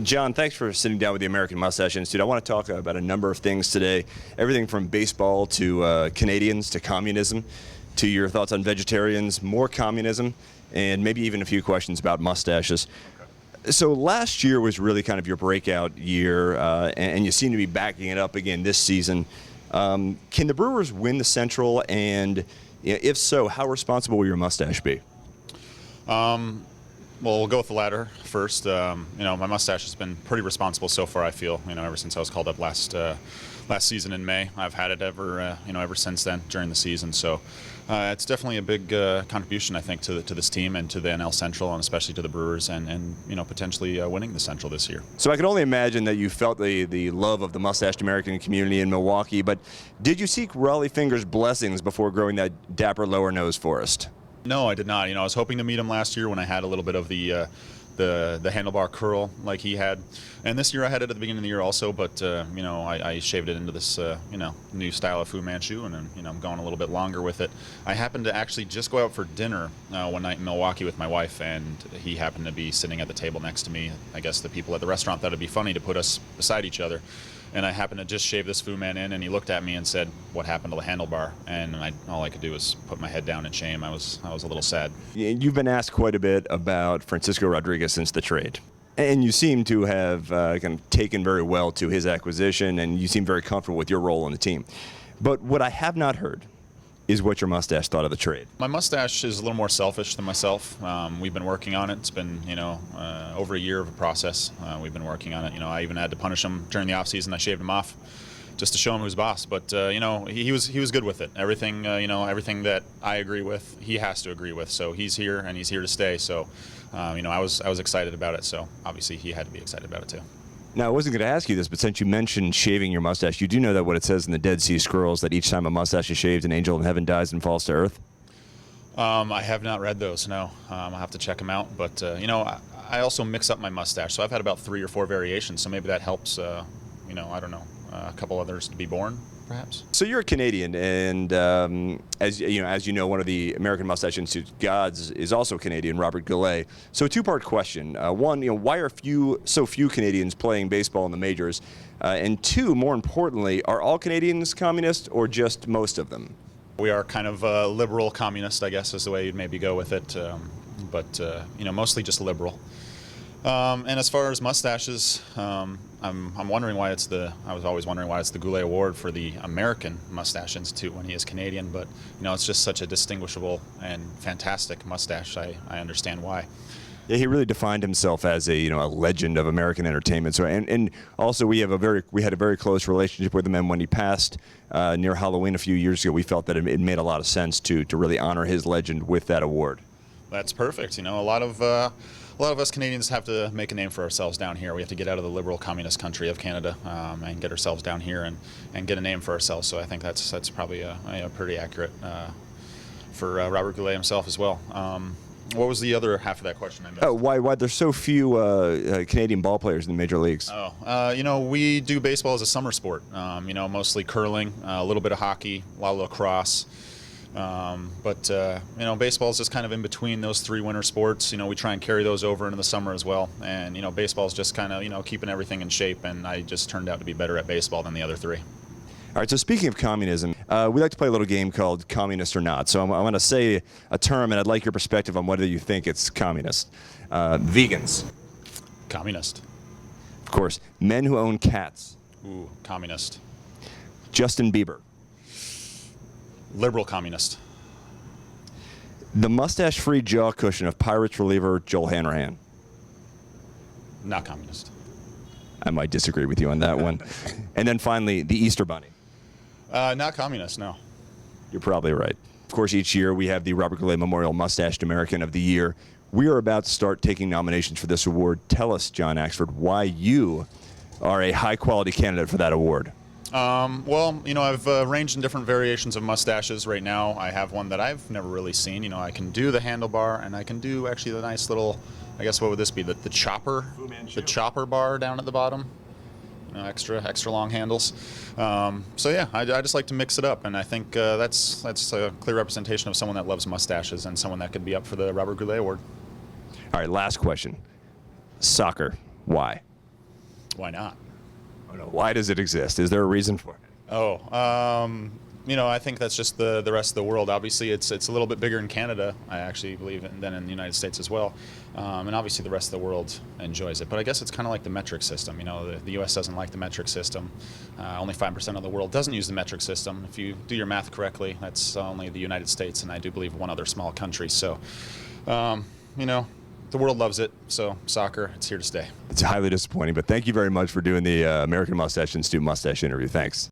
John, thanks for sitting down with the American Mustache Institute. I want to talk about a number of things today, everything from baseball to Canadians to communism, to your thoughts on vegetarians, more communism, and maybe even a few questions about mustaches. So last year was really kind of your breakout year, and you seem to be backing it up again this season. Can the Brewers win the Central, and if so, how responsible will your mustache be? Well, we'll go with the latter first. My mustache has been pretty responsible so far, I feel, ever since I was called up last season in May. I've had it ever since then during the season. So it's definitely a big contribution, I think, to this team and to the NL Central, and especially to the Brewers, and potentially winning the Central this year. So I can only imagine that you felt the love of the mustached American community in Milwaukee, but did you seek Raleigh Finger's blessings before growing that dapper lower nose forest? No, I did not. I was hoping to meet him last year when I had a little bit of the handlebar curl like he had, and this year I had it at the beginning of the year also. But I shaved it into this new style of Fu Manchu, and I'm going a little bit longer with it. I happened to actually just go out for dinner one night in Milwaukee with my wife, and he happened to be sitting at the table next to me. I guess the people at the restaurant thought it'd be funny to put us beside each other. And I happened to just shave this Fu Man in, and he looked at me and said, "What happened to the handlebar?" And all I could do was put my head down in shame. I was a little sad. You've been asked quite a bit about Francisco Rodriguez since the trade, and you seem to have kind of taken very well to his acquisition, and you seem very comfortable with your role on the team. But what I have not heard is what your mustache thought of the trade. My mustache is a little more selfish than myself. We've been working on it. It's been, over a year of a process. We've been working on it. I even had to punish him during the off season. I shaved him off just to show him who's boss. But he was good with it. Everything that I agree with, he has to agree with. So he's here, and he's here to stay. So, I was excited about it. So obviously he had to be excited about it too. Now, I wasn't going to ask you this, but since you mentioned shaving your mustache, you do know that what it says in the Dead Sea Scrolls, that each time a mustache is shaved, an angel in heaven dies and falls to earth? I have not read those, no. I'll have to check them out. But, I also mix up my mustache. So I've had about 3 or 4 variations. So maybe that helps, I don't know, a couple others to be born, perhaps. So you're a Canadian, and as you know, one of the American Mustache Institute gods is also Canadian, Robert Goulet. So a two-part question: one, why are so few Canadians playing baseball in the majors? And two, more importantly, are all Canadians communist or just most of them? We are kind of liberal communist, I guess, is the way you'd maybe go with it. But mostly just liberal. And as far as mustaches, I'm wondering why I was always wondering why it's the Goulet Award for the American Mustache Institute when he is Canadian, but it's just such a distinguishable and fantastic mustache. I understand why. Yeah, he really defined himself as a legend of American entertainment. So and also we had a very close relationship with him, and when he passed near Halloween a few years ago, we felt that it made a lot of sense to really honor his legend with that award. That's perfect. A lot of us Canadians have to make a name for ourselves down here. We have to get out of the liberal communist country of Canada and get ourselves down here and get a name for ourselves. So I think that's probably pretty accurate for Robert Goulet himself as well. What was the other half of that question I missed? Oh, why there's so few Canadian ball players in the major leagues? We do baseball as a summer sport. Mostly curling, a little bit of hockey, a lot of lacrosse. But baseball is just kind of in between those 3 winter sports. We try and carry those over into the summer as well. And, baseball is just kind of, keeping everything in shape. And I just turned out to be better at baseball than the other 3. All right, so speaking of communism, we like to play a little game called Communist or Not. So I'm going to say a term, and I'd like your perspective on whether you think it's communist. Vegans. Communist. Of course. Men who own cats. Ooh, communist. Justin Bieber. Liberal communist. The mustache-free jaw cushion of Pirates reliever Joel Hanrahan. Not communist. I might disagree with you on that one. And then finally, the Easter Bunny. Not communist, no. You're probably right. Of course, each year we have the Robert Goulet Memorial Mustached American of the Year. We are about to start taking nominations for this award. Tell us, John Axford, why you are a high-quality candidate for that award. I've ranged in different variations of mustaches. Right now, I have one that I've never really seen. I can do the handlebar, and I can do actually the nice little, I guess, what would this be? The chopper? The chopper bar down at the bottom. Extra long handles. I just like to mix it up, and I think that's a clear representation of someone that loves mustaches and someone that could be up for the Robert Goulet Award. All right, last question. Soccer. Why? Why not? I don't know. Why does it exist? Is there a reason for it? I think that's just the rest of the world. Obviously, it's a little bit bigger in Canada, I actually believe, than in the United States as well. And obviously, the rest of the world enjoys it. But I guess it's kind of like the metric system. The U.S. doesn't like the metric system. Only 5% of the world doesn't use the metric system. If you do your math correctly, that's only the United States and I do believe one other small country. So, the world loves it. So, soccer, it's here to stay. It's highly disappointing, but thank you very much for doing the American Mustache Institute mustache interview. Thanks.